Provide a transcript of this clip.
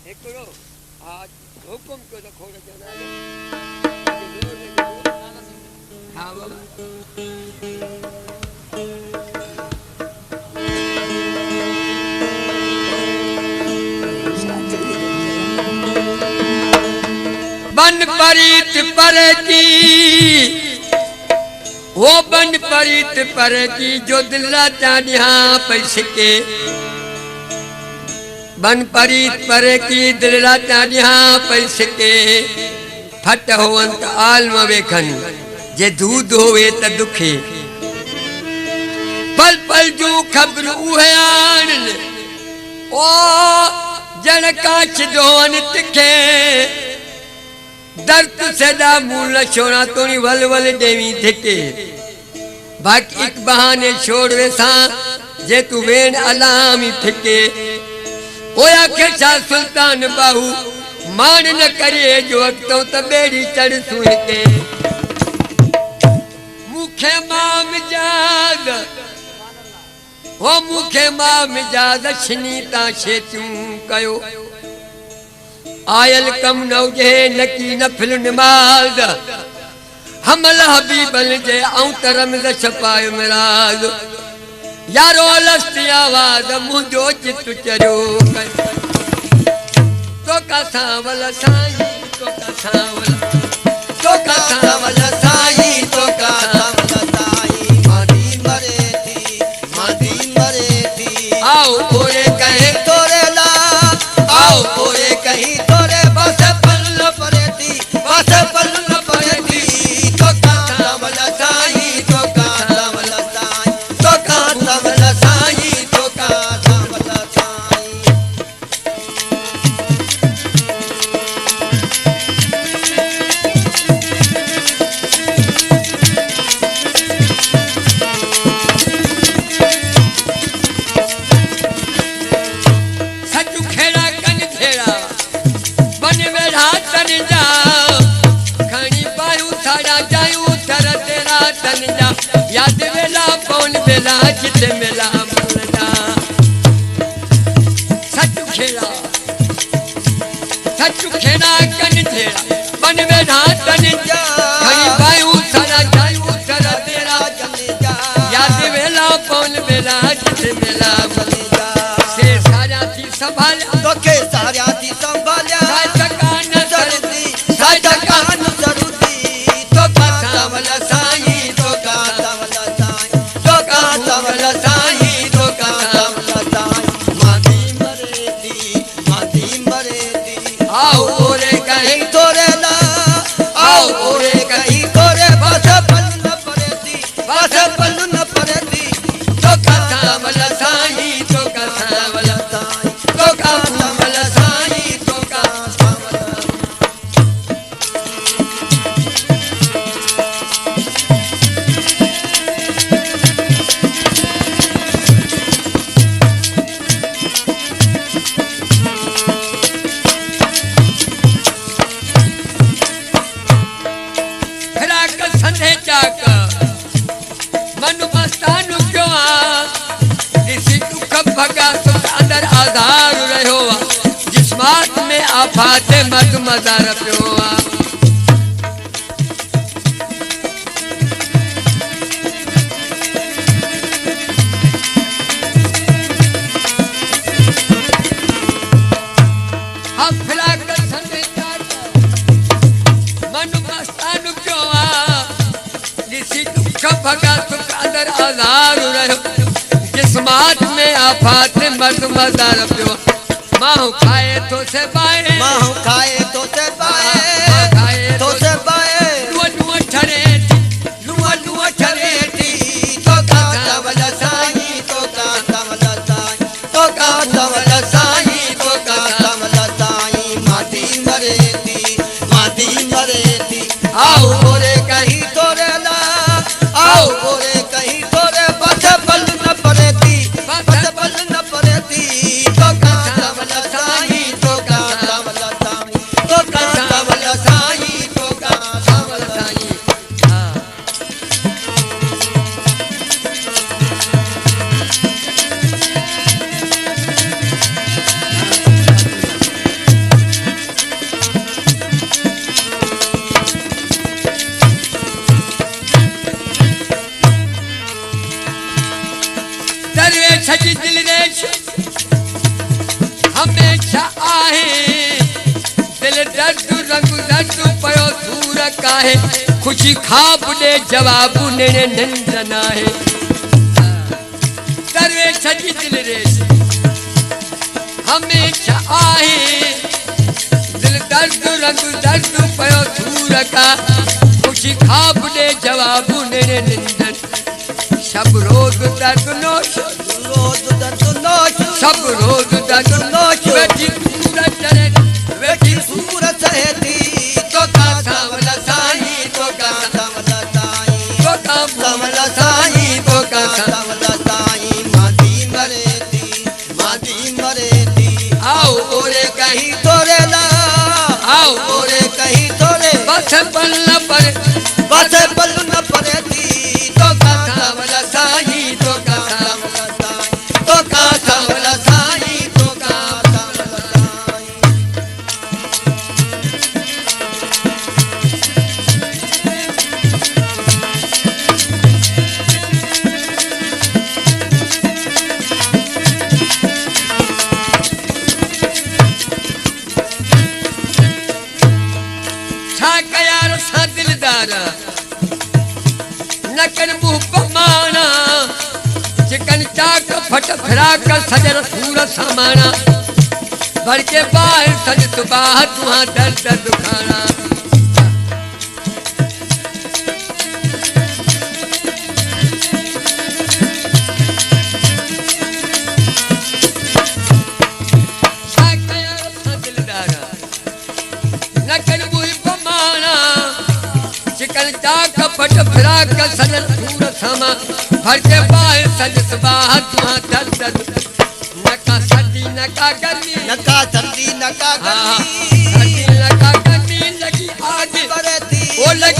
हिकिड़ो हा हुकुम कयो त खोड़ चवंदा हा बाबा बन परीत पर की वो बन परीत पर की जो दिला चानिया पैसे के बन परीत पर की दिला चानिया पैसे के फट होवंत आलम वेखन जे दूध होवे त दुखे पल पल जो खबर उहे आन ओ जन काच दोन तिखे दर्द सदा मूल छोड़ा तोनी वल वल देवी थिके बाकी एक बहाने छोड़ वेसा जे तू वेन अलामी थिके ओया के सुल्तान बाहू मान न करिए जो वक्तों त बेड़ी चढ़ सुन के मुखे माम जाद हो मुखे माम जाद शनीता शेतू कयो आयल कम नौजे नकी नफिल नमाज हमल हबीबल जे औ तरम द छपायो मिराज यारो लस्ती आवाज मुझो चित चरो तो का सावल साई तो का सावल तो का सावल साई तो का सावल साई मादी मरे थी आओ कोरे कहे तोरे ला आओ कोरे कहीं तोरे बस पल्ल परेती बस पल्ल परेती तो का सावल साई तो का सावल साई तो का सावल साई तो का सावल साई सचु खेड़ा कन खेड़ा बन वेढ़ा तन जा खणी पायू थारा जायू थर तेरा तन जा याद वेला पौन वेला चित मेला मन जा सचु खेड़ा कन खेड़ा बन वेढ़ा तन जा खणी पायू थारा जायू थर तेरा तन जा याद वेला पौन वेला चित मेला मन जा से सारा थी संभाल तो के सारा थी संभाल्या कान जरूरी कान जरूरी तो का सावल साई तो का सावल साई तो का सावल साई तो का सावल साई मादी मरे थी आओ ओरे कहीं तोरे ला आओ ओरे कहीं तोरे बस पल्ल परेती बस पल्ल परेती तो का सावल साई तो का सावल साई तो का सावल साई तो का सावल फिराक संधे चाक मनु मस्तानु क्यों आ किसी दुख भगा सुख अंदर आधार रहो जिस्मात में आफात मद मदार प्यो आ हम फिराक संधे चाक मनु मस्तानु क्यों आ किसी दुख भगा सुख अंदर आधार रहो जिस्मात में आफात मर्द मदार प्यो माहू खाए तो से बाए माहू खाए तो से पाए खाए तो से पाए लुआ लुआ ठरे लुआ लुआ ठरेती तो का सावल साई तो का सावल साई तो का सावल साई तो का सावल साई मादी मरेती आओ ओरे कहीं तोरे ला आओ ओरे कहीं तोरे बस पल्ल न परेती बस पल्ल न परेती तो का सावल साई तो का सावल साई तो का सावल साई तो का सावल साई काहे खुशी खाप दे जवाबु नेने नंदना है सर्वे छजी दिल रेश हमेशा आहे दिल दर्द रंग दर्द पयो दूर का खुशी खाप दे जवाबु नेने नंदन सब रोज दर्द नोश सब रोज दर्द नोश वेठी सूरत चढ़े वेठी सूरत सहती तो का सावला साई तो का सावला साई तो का सावला साई तो का सावला साई मादी मरेती आओ ओरे कहीं तोरे ला आओ ओरे कहीं तोरे बस पल न पर बस पल न परेती तो का सावला साई तो का सावला साई तो का सावला साई तो का सावला साई छा कयार सा दिलदारा नकन मुंह पमाना चिकन चाक फट फिराक सजर सूर समाना भर के बाहर सज सुबाह तुहा दर्द दुखाना छा कयार सा दिलदारा नकन मुंह पमाना चिकन चाक फट फिराक सजर सूर समा भर के बाहर सज सुबाह तुहा दर्द नका सर्दी नका गर्मी नका सर्दी नका गर्मी सर्दी नका गर्मी लगी आग बरती ओ लगी